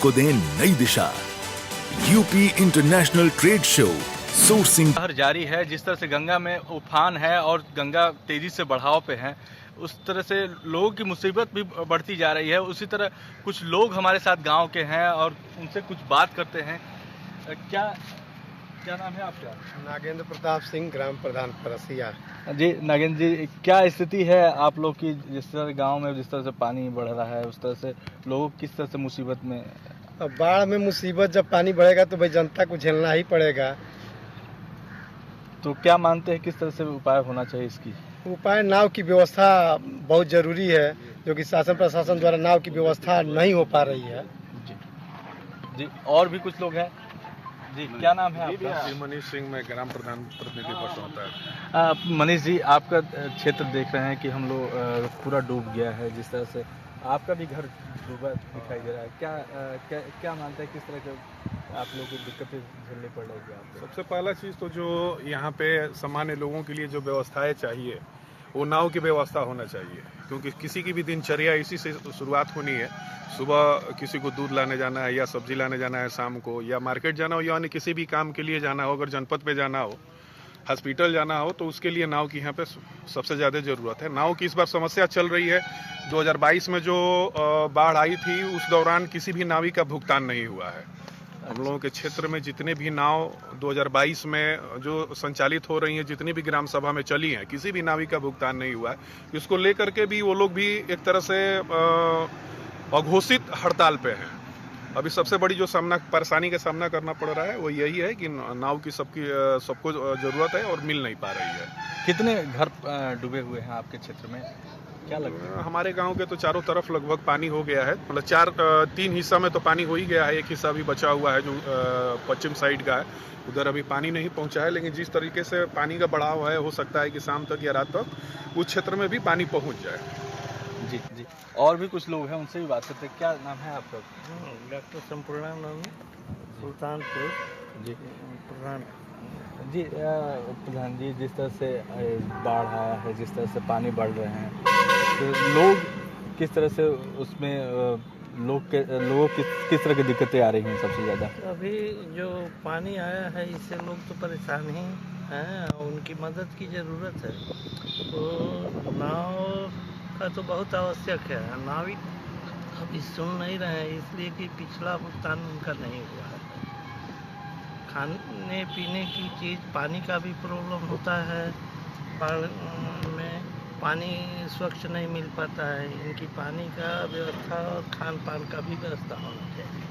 को दें नई दिशा। UP international trade show sourcing जारी है। जिस तरह से गंगा में उफान है और गंगा तेजी से बढ़ाव पे है, उस तरह से लोगों की मुसीबत भी बढ़ती जा रही है। उसी तरह कुछ लोग हमारे साथ गांव के हैं और उनसे कुछ बात करते हैं। क्या नाम है आपका? नागेंद्र प्रताप सिंह, ग्राम प्रधान परसिया। जी नागेंद्र जी, क्या स्थिति है आप लोग की? जिस तरह गांव में जिस तरह से पानी बढ़ रहा है, उस तरह से लोग किस तरह से मुसीबत में? अब बाढ़ में मुसीबत जब पानी बढ़ेगा तो भाई जनता को झेलना ही पड़ेगा। तो क्या मानते हैं किस तरह से उपाय होना चाहिए इसकी? उपाय, नाव की व्यवस्था बहुत जरूरी है, जो कि शासन प्रशासन द्वारा नाव की व्यवस्था नहीं हो पा रही है। जी जी, और भी कुछ लोग हैं। जी, क्या नाम है आपका? मनीष सिंह, मैं ग्राम प्रधान प्रतिनिधि पद होता है। मनीष जी, आपका क्षेत्र देख रहे हैं कि हम लोग पूरा डूब गया है। जिस तरह से आपका भी घर डूबा दिखाई दे रहा है, क्या मानते हैं किस तरह के आप लोगों को दिक्कतें झेलनी पड़ रही है आपको? सबसे पहला चीज़ तो जो यहाँ पे सामान्य लोगों के लिए जो व्यवस्थाएं चाहिए, वो नाव की व्यवस्था होना चाहिए, क्योंकि किसी की भी दिनचर्या इसी से शुरुआत होनी है। सुबह किसी को दूध लाने जाना है या सब्जी लाने जाना है, शाम को या मार्केट जाना हो, यानी किसी भी काम के लिए जाना हो, अगर जनपद पे जाना हो, हॉस्पिटल जाना हो, तो उसके लिए नाव की यहाँ पे सबसे ज़्यादा ज़रूरत है। नाव की इस बार समस्या चल रही है। 2022 में जो बाढ़ आई थी, उस दौरान किसी भी नावी का भुगतान नहीं हुआ है। हम लोगों के क्षेत्र में जितने भी नाव 2022 में जो संचालित हो रही हैं, जितनी भी ग्राम सभा में चली हैं, किसी भी नावी का भुगतान नहीं हुआ है। इसको लेकर के भी वो लोग भी एक तरह से अघोषित हड़ताल पे हैं। अभी सबसे बड़ी जो परेशानी का सामना करना पड़ रहा है वो यही है कि नाव की सबको ज़रूरत है और मिल नहीं पा रही है। कितने घर डूबे हुए हैं आपके क्षेत्र में, क्या लगता है? हमारे गांव के तो चारों तरफ लगभग पानी हो गया है। मतलब 3 हिस्सा में तो पानी हो ही गया है, एक हिस्सा अभी बचा हुआ है जो पश्चिम साइड का है, उधर अभी पानी नहीं पहुंचा है। लेकिन जिस तरीके से पानी का बढ़ाव है, हो सकता है कि शाम तक या रात तक उस क्षेत्र में भी पानी पहुंच जाए। जी जी, और भी कुछ लोग हैं, उनसे भी बात करते हैं। क्या नाम है आपका? डॉक्टर संपूर्णानंद, सुल्तानपुर। जी प्रधान जी, प्रधान जी, जिस तरह से बाढ़ आया है, जिस तरह से पानी बढ़ रहे हैं, तो लोग किस तरह से उसमें लोगों किस तरह की दिक्कतें आ रही हैं सबसे ज़्यादा? अभी जो पानी आया है, इससे लोग तो परेशान ही हैं, उनकी मदद की ज़रूरत है। तो नाव का तो बहुत आवश्यक है। नाविक अभी सुन नहीं रहे हैं, इसलिए कि पिछला भुगतान उनका नहीं हुआ है। खाने पीने की चीज़, पानी का भी प्रॉब्लम होता है। बाढ़ में पानी स्वच्छ नहीं मिल पाता है। इनकी पानी का व्यवस्था और खान पान का भी व्यवस्था होना चाहिए।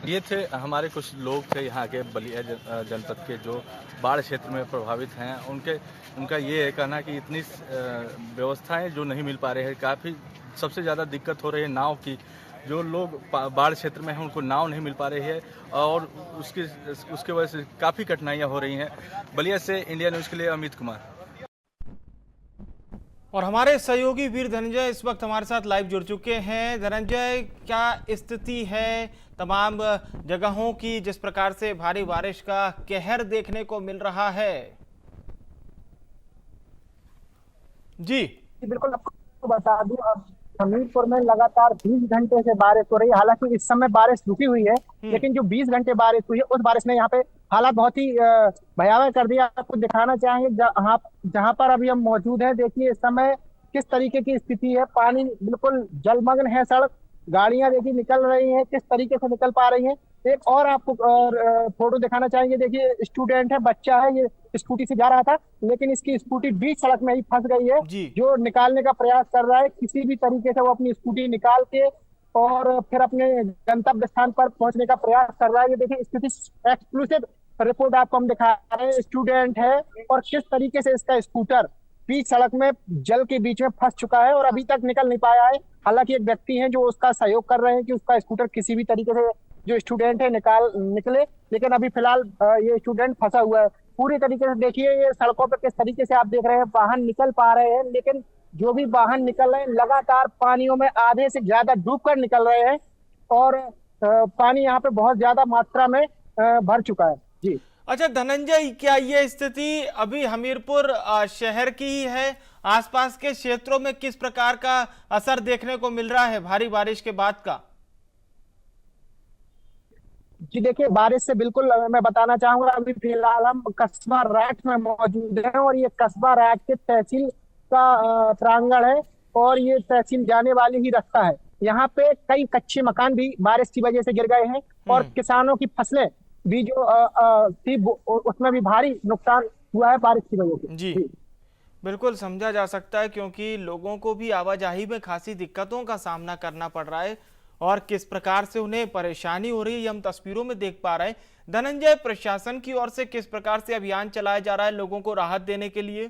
ये थे हमारे कुछ लोग थे यहाँ के बलिया जनपद के, जो बाढ़ क्षेत्र में प्रभावित हैं। उनका ये है कहना कि इतनी व्यवस्थाएं जो नहीं मिल पा रही है, काफ़ी सबसे ज़्यादा दिक्कत हो रही है नाव की। जो लोग बाढ़ क्षेत्र में हैं, उनको नाव नहीं मिल पा रही है और उसके वजह से काफ़ी कठिनाइयाँ हो रही हैं। बलिया से इंडिया न्यूज़ के लिए अमित कुमार। और हमारे सहयोगी वीर धनंजय इस वक्त हमारे साथ लाइव जुड़ चुके हैं। धनंजय, क्या स्थिति है तमाम जगहों की, जिस प्रकार से भारी बारिश का कहर देखने को मिल रहा है? जी बिल्कुल, आपको बता दूं, अब हमीरपुर में लगातार 20 घंटे से बारिश हो रही है। हालांकि इस समय बारिश रुकी हुई है, लेकिन जो 20 घंटे बारिश हुई है, उस बारिश ने यहाँ पे हालात बहुत ही भयावह कर दिया। आपको दिखाना चाहेंगे जहाँ पर अभी हम मौजूद हैं। देखिए इस समय किस तरीके की स्थिति है। पानी बिल्कुल जलमग्न है, सड़क, गाड़ियां देखिए निकल रही हैं, किस तरीके से निकल पा रही हैं। एक और आपको फोटो दिखाना चाहेंगे। देखिए स्टूडेंट है, बच्चा है, ये स्कूटी से जा रहा था, लेकिन इसकी स्कूटी बीच सड़क में ही फंस गई है। जो निकालने का प्रयास कर रहा है, किसी भी तरीके से वो अपनी स्कूटी निकाल के और फिर अपने गंतव्य स्थान पर पहुंचने का प्रयास कर रहा है। ये देखिए स्थिति, एक्सक्लूसिव रिपोर्ट आपको हम दिखा रहे हैं। स्टूडेंट है और किस तरीके से इसका स्कूटर बीच सड़क में जल के बीच में फंस चुका है और अभी तक निकल नहीं पाया है। हालांकि एक व्यक्ति है जो उसका सहयोग कर रहे हैं कि उसका स्कूटर किसी भी तरीके से जो स्टूडेंट है निकले, लेकिन अभी फिलहाल ये स्टूडेंट फंसा हुआ है। पूरी तरीके से देखिए ये सड़कों पर किस तरीके से आप देख रहे हैं, वाहन निकल पा रहे हैं, लेकिन जो भी वाहन निकल रहे हैं लगातार पानियों में आधे से ज्यादा डूबकर निकल रहे हैं और पानी यहाँ पे बहुत ज्यादा मात्रा में भर चुका है। जी अच्छा धनंजय, क्या ये स्थिति अभी हमीरपुर शहर की ही है? आसपास के क्षेत्रों में किस प्रकार का असर देखने को मिल रहा है भारी बारिश के बाद का? जी देखिए, बारिश से बिल्कुल मैं बताना चाहूंगा, अभी फिलहाल हम कस्बा रैट में मौजूद हैं और ये कस्बा रैट के तहसील का प्रांगण है और ये तहसील जाने वाली ही रास्ता है। यहाँ पे कई कच्चे मकान भी बारिश की वजह से गिर गए हैं और किसानों की फसलें भी जो थी उसमें भी भारी नुकसान हुआ है बारिश की वजह से। जी बिल्कुल समझा जा सकता है, क्योंकि लोगों को भी आवाजाही में खासी दिक्कतों का सामना करना पड़ रहा है और किस प्रकार से उन्हें परेशानी हो रही है ये हम तस्वीरों में देख पा रहे हैं। धनंजय, प्रशासन की ओर से किस प्रकार से अभियान चलाया जा रहा है लोगों को राहत देने के लिए?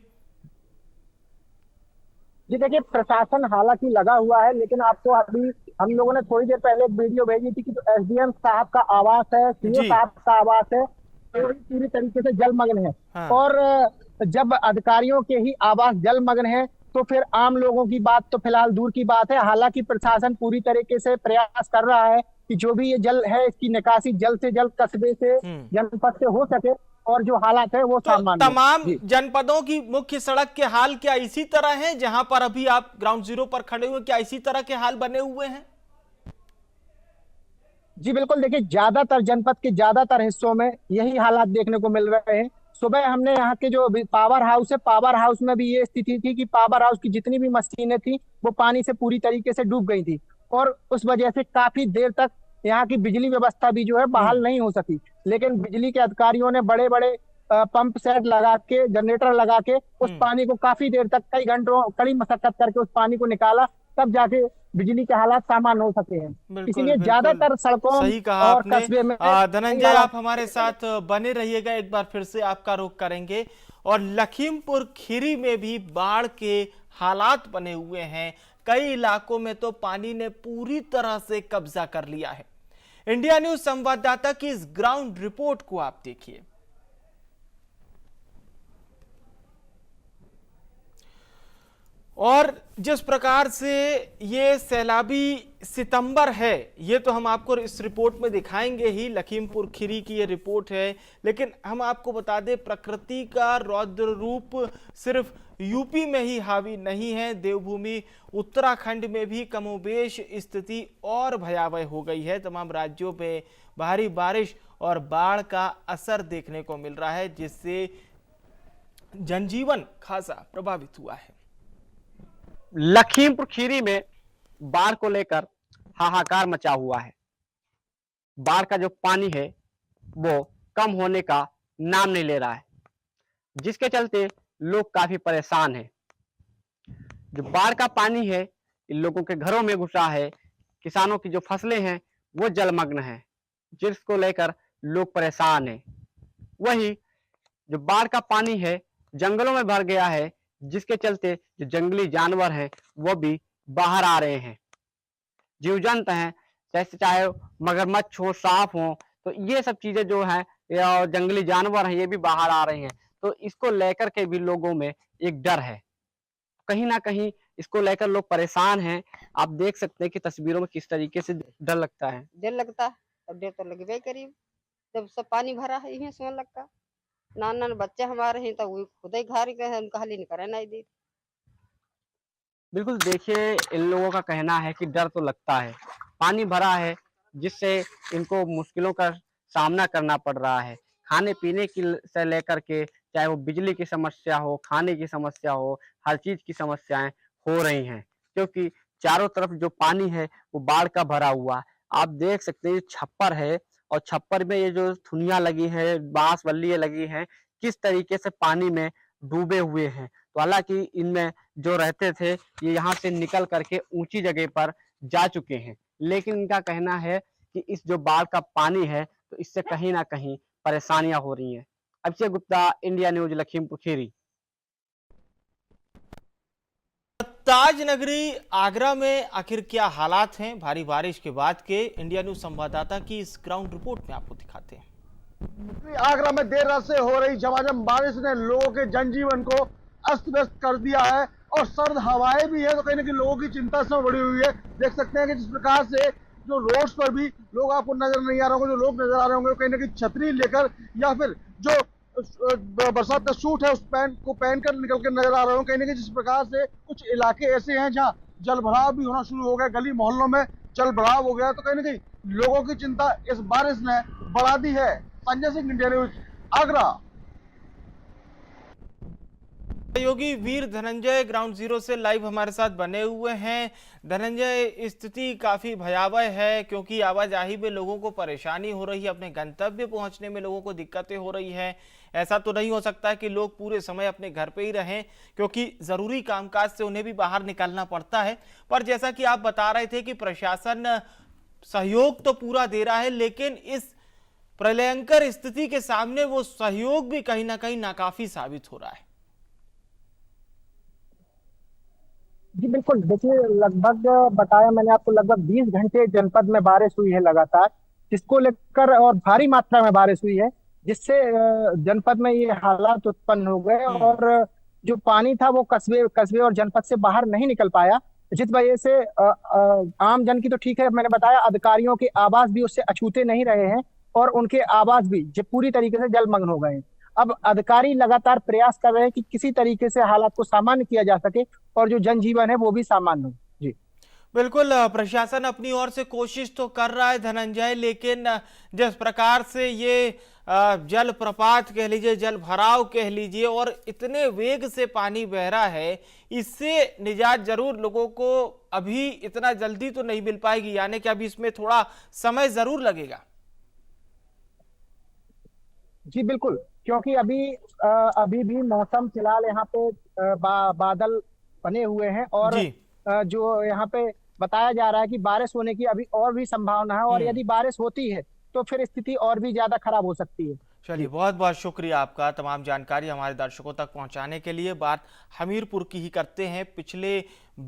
जी देखिए, प्रशासन हालांकि लगा हुआ है, लेकिन आपको अभी हम लोगों ने थोड़ी देर पहले एक वीडियो भेजी थी कि जो एसडीएम साहब का आवास है, सीओ साहब का आवास है, पूरी तरीके से जलमग्न है। हाँ। और जब अधिकारियों के ही आवास जलमग्न है तो फिर आम लोगों की बात तो फिलहाल दूर की बात है। हालांकि प्रशासन पूरी तरीके से प्रयास कर रहा है कि जो भी ये जल है इसकी निकासी जल्द से जल्द कस्बे से, जनपद से हो सके और जो हालात है वो सामान्य। तमाम जनपदों की मुख्य सड़क के हाल क्या इसी तरह हैं? जहां पर अभी आप ग्राउंड जीरो पर खड़े हुए, क्या इसी तरह के हाल बने हुए हैं? जी बिल्कुल, देखिए ज्यादातर जनपद के ज्यादातर हिस्सों में यही हालात देखने को मिल रहे हैं। सुबह हमने यहाँ के जो पावर हाउस है, पावर हाउस में भी ये स्थिति थी कि पावर हाउस की जितनी भी मशीनें थी वो पानी से पूरी तरीके से डूब गई थी और उस वजह से काफी देर तक यहाँ की बिजली व्यवस्था भी जो है बहाल नहीं हो सकी। लेकिन बिजली के अधिकारियों ने बड़े बड़े पंप सेट लगा के, जनरेटर लगा के उस पानी को काफी देर तक, कई घंटों कड़ी मशक्कत करके उस पानी को निकाला, तब जाके बिजली के हालात सामान्य हो सके हैं। इसलिए ज्यादातर सड़कों सही कहा और कस्बे में। धनंजय, आप हमारे साथ बने रहिएगा, एक बार फिर से आपका रुख करेंगे। और लखीमपुर खीरी में भी बाढ़ के हालात बने हुए हैं, कई इलाकों में तो पानी ने पूरी तरह से कब्जा कर लिया है। इंडिया न्यूज संवाददाता की इस ग्राउंड रिपोर्ट को आप देखिए। और जिस प्रकार से ये सैलाबी सितंबर है, ये तो हम आपको इस रिपोर्ट में दिखाएंगे ही, लखीमपुर खीरी की ये रिपोर्ट है। लेकिन हम आपको बता दें, प्रकृति का रौद्र रूप सिर्फ यूपी में ही हावी नहीं है, देवभूमि उत्तराखंड में भी कमोबेश स्थिति और भयावह हो गई है। तमाम राज्यों में भारी बारिश और बाढ़ का असर देखने को मिल रहा है, जिससे जनजीवन खासा प्रभावित हुआ है। लखीमपुर खीरी में बाढ़ को लेकर हाहाकार मचा हुआ है। बाढ़ का जो पानी है वो कम होने का नाम नहीं ले रहा है, जिसके चलते लोग काफी परेशान हैं। जो बाढ़ का पानी है इन लोगों के घरों में घुसा है, किसानों की जो फसलें हैं वो जलमग्न हैं, जिसको लेकर लोग परेशान हैं। वही जो बाढ़ का पानी है जंगलों में भर गया है, जिसके चलते जो जंगली जानवर हैं वो भी बाहर आ रहे हैं। जीव जंत हैं, चाहे मगरमच्छ हो, सांप हो, तो ये सब चीजें जो हैं या जंगली जानवर हैं ये भी बाहर आ रहे हैं। तो इसको लेकर के भी लोगों में एक डर है, कहीं ना कहीं इसको लेकर लोग परेशान हैं। आप देख सकते हैं कि तस्वीरों में किस तरीके से डर लगता है। डर लगता है, अब डर तो लगभग करीब, जब सब पानी भरा है यही समझ लगता। नान बच्चे हमारे हैं तो वो खुद ही घर के उनका हाल नहीं करे नहीं दी। बिल्कुल, देखिए इन लोगों का कहना है कि डर तो लगता है, पानी भरा है जिससे इनको मुश्किलों का सामना करना पड़ रहा है। खाने पीने की से लेकर के, चाहे वो बिजली की समस्या हो, खाने की समस्या हो, हर चीज की समस्याएं हो रही हैं, क्योंकि चारों तरफ जो पानी है वो बाढ़ का भरा हुआ। आप देख सकते हैं छप्पर है और छप्पर में ये जो थुनिया लगी है, बांस बल्लियां लगी हैं, किस तरीके से पानी में डूबे हुए हैं। तो हालांकि इनमें जो रहते थे ये यहाँ से निकल करके ऊंची जगह पर जा चुके हैं, लेकिन इनका कहना है कि इस जो बाढ़ का पानी है तो इससे कहीं ना कहीं परेशानियां हो रही हैं। Abhishek Gupta, India news, Lakhimpur Kheri. ताज नगरी आगरा में आखिर क्या हालात हैं भारी बारिश के बाद के, इंडिया न्यूज संवाददाता की इस ग्राउंड रिपोर्ट में आपको दिखाते हैं। आगरा में देर रात से हो रही झमाझम बारिश ने लोगों के जनजीवन को अस्त व्यस्त कर दिया है और सर्द हवाएं भी है, तो कहीं ना कहीं लोगों की चिंता इसमें बढ़ी हुई है। देख सकते हैं कि जिस प्रकार से जो रोड्स पर भी लोग आपको नजर नहीं आ रहे होंगे, जो लोग नजर आ रहे होंगे कहीं ना कहीं छतरी लेकर या फिर जो बरसात का सूट है उस पैंट को पहनकर निकल कर नजर आ रहे हो। कहीं ना कहीं जिस प्रकार से कुछ इलाके ऐसे हैं जहाँ जल भराव भी होना शुरू हो गया, गली मोहल्लों में जल भराव हो गया, तो कहीं ना कहीं लोगों की चिंता इस बारिश ने बढ़ा दी है। Sanjay Singh, India news, Agra. सहयोगी वीर धनंजय ग्राउंड जीरो से लाइव हमारे साथ बने हुए हैं। धनंजय, स्थिति काफी भयावह है क्योंकि आवाजाही में लोगों को परेशानी हो रही है, अपने गंतव्य पहुंचने में लोगों को दिक्कतें हो रही है। ऐसा तो नहीं हो सकता कि लोग पूरे समय अपने घर पे ही रहें, क्योंकि जरूरी कामकाज से उन्हें भी बाहर निकलना पड़ता है। पर जैसा कि आप बता रहे थे कि प्रशासन सहयोग तो पूरा दे रहा है, लेकिन इस प्रलयंकर स्थिति के सामने वो सहयोग भी कहीं ना कहीं नाकाफी साबित हो रहा है। जी बिल्कुल, देखिए लगभग बताया मैंने आपको, लगभग 20 घंटे जनपद में बारिश हुई है लगातार, जिसको लेकर और भारी मात्रा में बारिश हुई है, जिससे जनपद में ये हालात उत्पन्न हो गए और जो पानी था वो कस्बे और जनपद से बाहर नहीं निकल पाया, जिस वजह से आम जन की तो ठीक है, मैंने बताया अधिकारियों के आवास भी उससे अछूते नहीं रहे हैं और उनके आवास भी पूरी तरीके से जलमग्न हो गए हैं। अब अधिकारी लगातार प्रयास कर रहे हैं कि किसी तरीके से हालात को सामान्य किया जा सके और जो जनजीवन है वो भी सामान्य हो। जी बिल्कुल, प्रशासन अपनी ओर से कोशिश तो कर रहा है धनंजय, लेकिन जिस प्रकार से ये जल प्रपात कह लीजिए, जल भराव कह लीजिए, और इतने वेग से पानी बह रहा है, इससे निजात जरूर लोगों को अभी इतना जल्दी तो नहीं मिल पाएगी, यानी कि अभी इसमें थोड़ा समय जरूर लगेगा। जी बिल्कुल, क्योंकि अभी भी मौसम फिलहाल यहाँ पे बादल बने हुए हैं और जो यहाँ पे बताया जा रहा है कि बारिश होने की अभी और भी संभावना है और यदि बारिश होती है तो फिर स्थिति और भी ज्यादा खराब हो सकती है। चलिए, बहुत बहुत शुक्रिया आपका तमाम जानकारी हमारे दर्शकों तक पहुंचाने के लिए। बात हमीरपुर की ही करते हैं। पिछले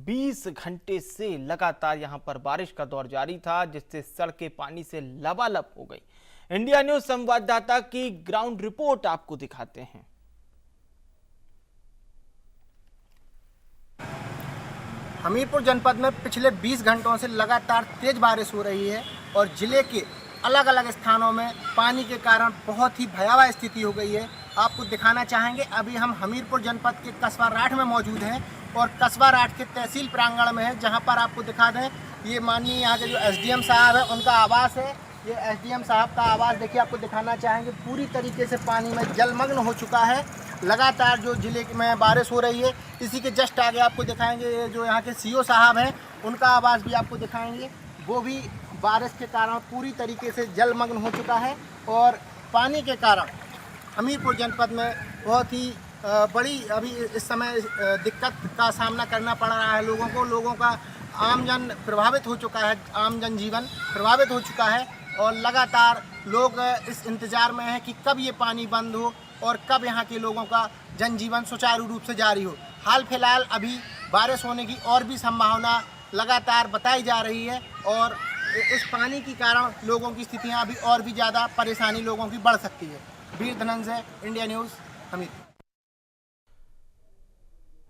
20 घंटे से लगातार यहां पर बारिश का दौर जारी था, जिससे सड़कें पानी से लबालब हो गई। इंडिया न्यूज संवाददाता की ग्राउंड रिपोर्ट आपको दिखाते हैं। हमीरपुर जनपद में पिछले 20 घंटों से लगातार तेज बारिश हो रही है और जिले के अलग अलग स्थानों में पानी के कारण बहुत ही भयावह स्थिति हो गई है। आपको दिखाना चाहेंगे, अभी हम हमीरपुर जनपद के कस्बा राठ में मौजूद हैं और कस्बा राठ के तहसील प्रांगण में है, जहां पर आपको दिखा दें ये माननीय यहाँ के जो एसडीएम साहब है उनका आवास है। ये एसडीएम साहब का आवास देखिए, आपको दिखाना चाहेंगे, पूरी तरीके से पानी में जलमग्न हो चुका है। लगातार जो जिले में बारिश हो रही है, इसी के जस्ट आगे आपको दिखाएंगे ये जो यहाँ के सीओ साहब हैं उनका आवास भी आपको दिखाएंगे, वो भी बारिश के कारण पूरी तरीके से जलमग्न हो चुका है और पानी के कारण हमीरपुर जनपद में बहुत ही बड़ी अभी इस समय दिक्कत का सामना करना पड़ रहा है लोगों को। लोगों का आमजन प्रभावित हो चुका है, आम जनजीवन प्रभावित हो चुका है और लगातार लोग इस इंतज़ार में हैं कि कब ये पानी बंद हो और कब यहाँ के लोगों का जनजीवन सुचारू रूप से जारी हो। हाल फिलहाल अभी बारिश होने की और भी संभावना लगातार बताई जा रही है और इस पानी के कारण लोगों की स्थितियां अभी और भी ज़्यादा परेशानी लोगों की बढ़ सकती है। वीर धनंजय, इंडिया न्यूज़, हमीरपुर।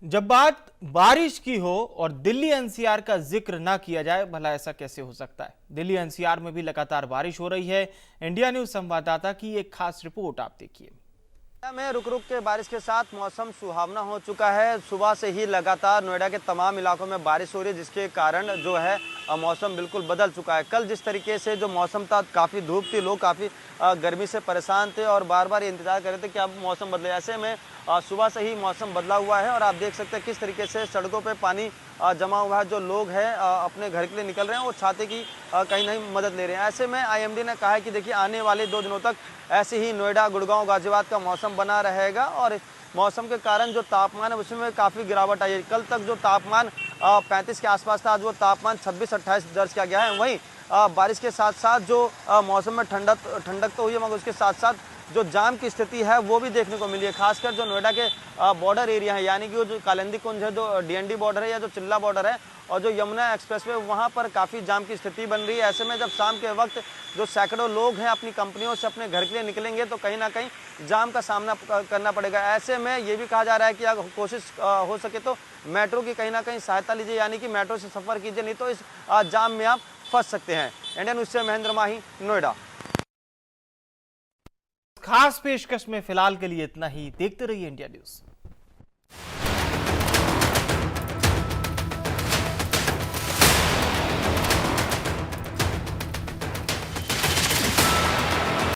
जब बात बारिश की हो और दिल्ली एनसीआर का जिक्र ना किया जाए, भला ऐसा कैसे हो सकता है। दिल्ली एनसीआर में भी लगातार बारिश हो रही है। इंडिया न्यूज़ संवाददाता की एक खास रिपोर्ट आप देखिए। में रुक रुक के बारिश के साथ मौसम सुहावना हो चुका है। सुबह से ही लगातार नोएडा के तमाम इलाकों में बारिश हो रही है, जिसके कारण जो है मौसम बिल्कुल बदल चुका है। कल जिस तरीके से जो मौसम था, काफ़ी धूप थी, लोग काफ़ी गर्मी से परेशान थे और बार बार ये इंतजार कर रहे थे कि अब मौसम बदले। ऐसे में सुबह से ही मौसम बदला हुआ है और आप देख सकते हैं किस तरीके से सड़कों पे पानी जमा हुआ है। जो लोग हैं अपने घर के लिए निकल रहे हैं, वो छाते की कहीं नहीं मदद ले रहे हैं। ऐसे में आईएमडी ने कहा है कि देखिए आने वाले 2 दिनों तक ऐसे ही नोएडा, गुड़गांव, गाजियाबाद का मौसम बना रहेगा और मौसम के कारण जो तापमान है उसमें काफ़ी गिरावट आई है। कल तक जो तापमान 35 के आसपास था, आज वो तापमान 26-28 दर्ज किया गया है। वहीं बारिश के साथ साथ जो मौसम में ठंडक तो हुई है, मगर उसके साथ साथ जो जाम की स्थिति है वो भी देखने को मिली है। खासकर जो नोएडा के बॉर्डर एरिया है, यानी कि वो जो कालिंदी कुंज है, जो डीएनडी बॉर्डर है या जो चिल्ला बॉर्डर है और जो यमुना एक्सप्रेसवे, वहाँ पर काफ़ी जाम की स्थिति बन रही है। ऐसे में जब शाम के वक्त जो सैकड़ों लोग हैं अपनी कंपनियों से अपने घर के लिए निकलेंगे तो कहीं ना कहीं जाम का सामना करना पड़ेगा। ऐसे में ये भी कहा जा रहा है कि अगर कोशिश हो सके तो मेट्रो की कहीं ना कहीं सहायता लीजिए, यानी कि मेट्रो से सफ़र कीजिए, नहीं तो इस जाम में आप फंस सकते हैं। इंडिया न्यूज़ से महेंद्र माही, नोएडा। खास पेशकश में फिलहाल के लिए इतना ही। देखते रहिए इंडिया न्यूज़।